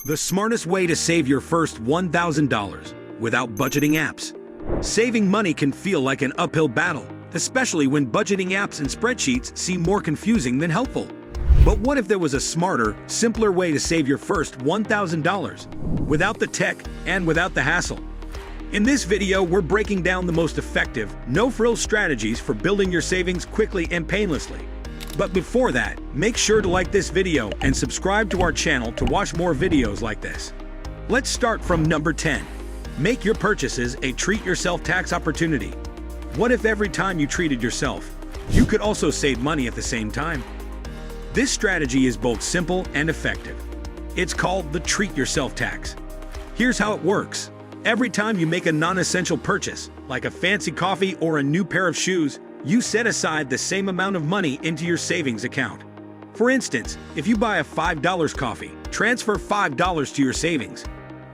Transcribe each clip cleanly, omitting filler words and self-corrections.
The smartest way to save your first $1,000 without budgeting apps. Saving money can feel like an uphill battle, especially when budgeting apps and spreadsheets seem more confusing than helpful. But what if there was a smarter, simpler way to save your first $1,000 without the tech and without the hassle? In this video, we're breaking down the most effective, no-frills strategies for building your savings quickly and painlessly. But before that, make sure to like this video and subscribe to our channel to watch more videos like this. Let's start from number 10. Make your purchases a treat-yourself tax opportunity. What if every time you treated yourself, you could also save money at the same time? This strategy is both simple and effective. It's called the treat-yourself tax. Here's how it works. Every time you make a non-essential purchase, like a fancy coffee or a new pair of shoes, you set aside the same amount of money into your savings account. For instance, if you buy a $5 coffee, transfer $5 to your savings.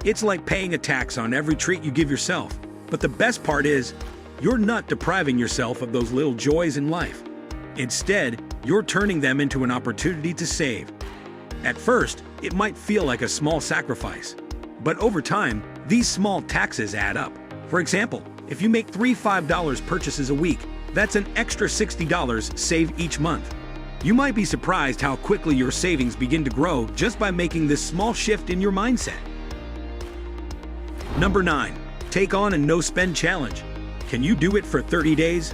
It's like paying a tax on every treat you give yourself. But the best part is, you're not depriving yourself of those little joys in life. Instead, you're turning them into an opportunity to save. At first, it might feel like a small sacrifice. But over time, these small taxes add up. For example, if you make 3 $5 purchases a week, that's an extra $60 saved each month. You might be surprised how quickly your savings begin to grow just by making this small shift in your mindset. Number 9. Take on a no-spend challenge. Can you do it for 30 days?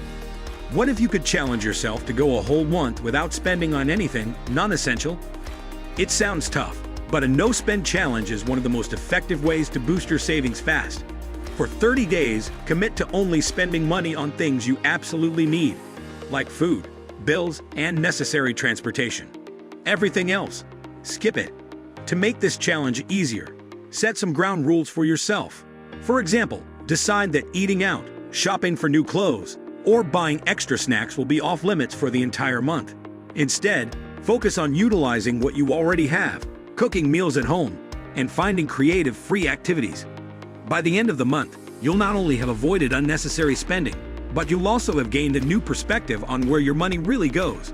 What if you could challenge yourself to go a whole month without spending on anything non-essential? It sounds tough, but a no-spend challenge is one of the most effective ways to boost your savings fast. For 30 days, commit to only spending money on things you absolutely need, like food, bills, and necessary transportation. Everything else, skip it. To make this challenge easier, set some ground rules for yourself. For example, decide that eating out, shopping for new clothes, or buying extra snacks will be off limits for the entire month. Instead, focus on utilizing what you already have, cooking meals at home, and finding creative free activities. By the end of the month, you'll not only have avoided unnecessary spending, but you'll also have gained a new perspective on where your money really goes.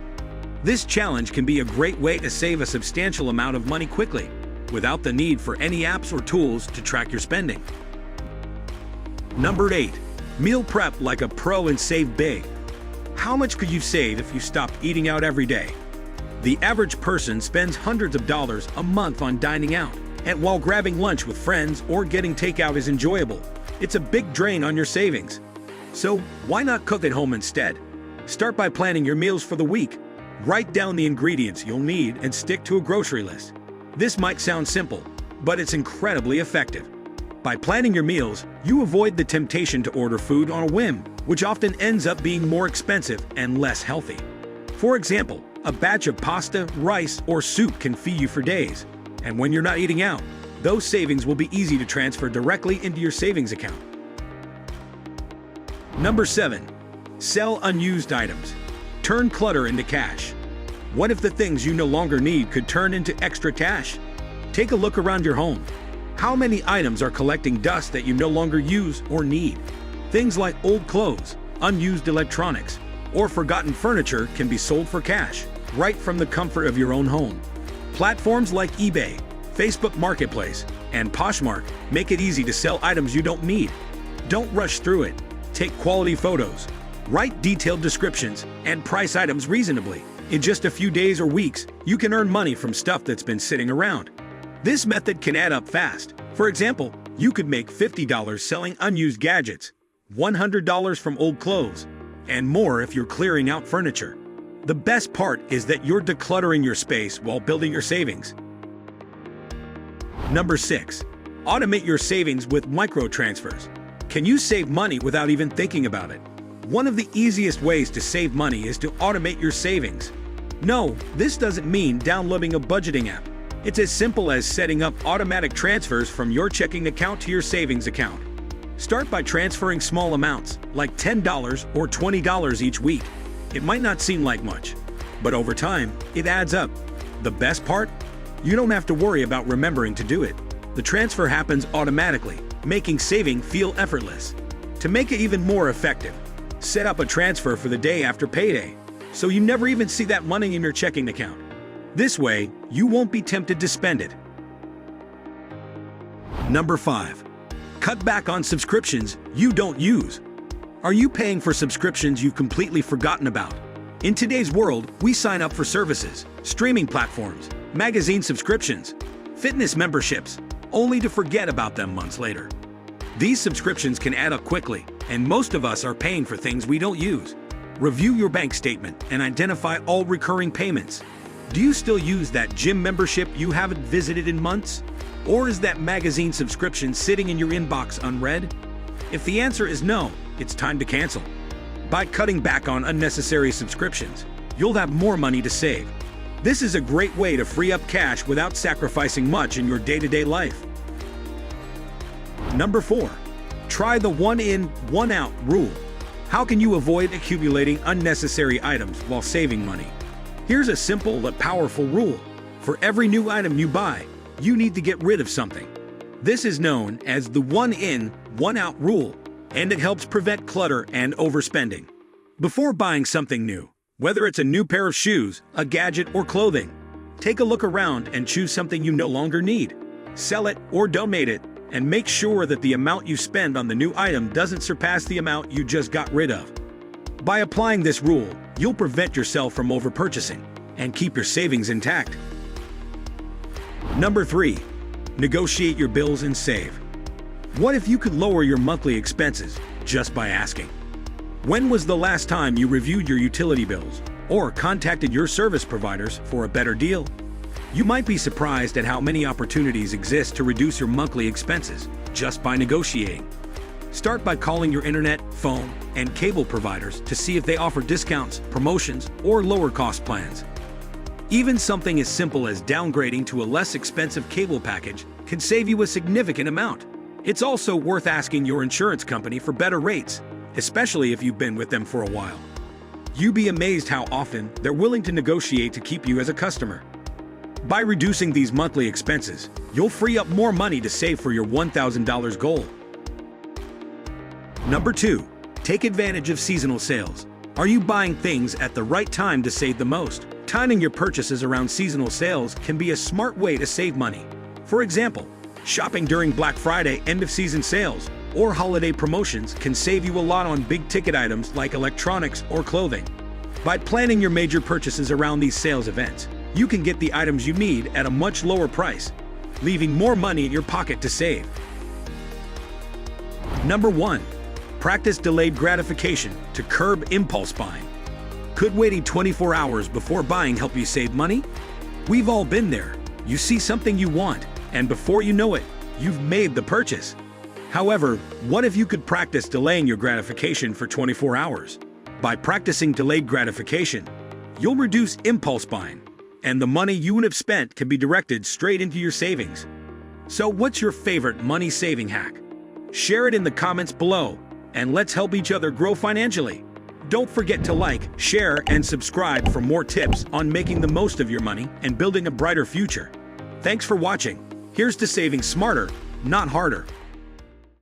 This challenge can be a great way to save a substantial amount of money quickly, without the need for any apps or tools to track your spending. Number 8. Meal prep like a pro and save big. How much could you save if you stopped eating out every day? The average person spends hundreds of dollars a month on dining out, and while grabbing lunch with friends or getting takeout is enjoyable, it's a big drain on your savings. So why not cook at home instead? Start by planning your meals for the week. Write down the ingredients you'll need and stick to a grocery list. This might sound simple, but it's incredibly effective. By planning your meals, you avoid the temptation to order food on a whim, which often ends up being more expensive and less healthy. For example, a batch of pasta, rice, or soup can feed you for days. And when you're not eating out, those savings will be easy to transfer directly into your savings account. Number 7. Sell unused items. Turn clutter into cash. What if the things you no longer need could turn into extra cash? Take a look around your home. How many items are collecting dust that you no longer use or need? Things like old clothes, unused electronics, or forgotten furniture can be sold for cash, right from the comfort of your own home. Platforms like eBay, Facebook Marketplace, and Poshmark make it easy to sell items you don't need. Don't rush through it. Take quality photos, write detailed descriptions, and price items reasonably. In just a few days or weeks, you can earn money from stuff that's been sitting around. This method can add up fast. For example, you could make $50 selling unused gadgets, $100 from old clothes, and more if you're clearing out furniture. The best part is that you're decluttering your space while building your savings. Number 6. Automate your savings with micro-transfers. Can you save money without even thinking about it? One of the easiest ways to save money is to automate your savings. No, this doesn't mean downloading a budgeting app. It's as simple as setting up automatic transfers from your checking account to your savings account. Start by transferring small amounts, like $10 or $20 each week. It might not seem like much, but over time, it adds up. The best part? You don't have to worry about remembering to do it. The transfer happens automatically, making saving feel effortless. To make it even more effective, set up a transfer for the day after payday, so you never even see that money in your checking account. This way, you won't be tempted to spend it. Number 5. Cut back on subscriptions you don't use. Are you paying for subscriptions you've completely forgotten about? In today's world, we sign up for services, streaming platforms, magazine subscriptions, fitness memberships, only to forget about them months later. These subscriptions can add up quickly, and most of us are paying for things we don't use. Review your bank statement and identify all recurring payments. Do you still use that gym membership you haven't visited in months? Or is that magazine subscription sitting in your inbox unread? If the answer is no, it's time to cancel. By cutting back on unnecessary subscriptions, you'll have more money to save. This is a great way to free up cash without sacrificing much in your day-to-day life. Number 4. Try the one in, one out rule. How can you avoid accumulating unnecessary items while saving money? Here's a simple but powerful rule. For every new item you buy, you need to get rid of something. This is known as the one in, one out rule, and it helps prevent clutter and overspending. Before buying something new, whether it's a new pair of shoes, a gadget, or clothing, take a look around and choose something you no longer need. Sell it or donate it, and make sure that the amount you spend on the new item doesn't surpass the amount you just got rid of. By applying this rule, you'll prevent yourself from overpurchasing and keep your savings intact. Number 3. Negotiate your bills and save. What if you could lower your monthly expenses just by asking? When was the last time you reviewed your utility bills or contacted your service providers for a better deal? You might be surprised at how many opportunities exist to reduce your monthly expenses just by negotiating. Start by calling your internet, phone, and cable providers to see if they offer discounts, promotions, or lower cost plans. Even something as simple as downgrading to a less expensive cable package can save you a significant amount. It's also worth asking your insurance company for better rates, especially if you've been with them for a while. You'd be amazed how often they're willing to negotiate to keep you as a customer. By reducing these monthly expenses, you'll free up more money to save for your $1,000 goal. Number 2. Take advantage of seasonal sales. Are you buying things at the right time to save the most? Timing your purchases around seasonal sales can be a smart way to save money. For example, shopping during Black Friday end-of-season sales or holiday promotions can save you a lot on big-ticket items like electronics or clothing. By planning your major purchases around these sales events, you can get the items you need at a much lower price, leaving more money in your pocket to save. Number 1. Practice delayed gratification to curb impulse buying. Could waiting 24 hours before buying help you save money? We've all been there. You see something you want, and before you know it, you've made the purchase. However, what if you could practice delaying your gratification for 24 hours? By practicing delayed gratification, you'll reduce impulse buying, and the money you would have spent can be directed straight into your savings. So what's your favorite money-saving hack? Share it in the comments below, and let's help each other grow financially. Don't forget to like, share, and subscribe for more tips on making the most of your money and building a brighter future. Thanks for watching. Here's to saving smarter, not harder.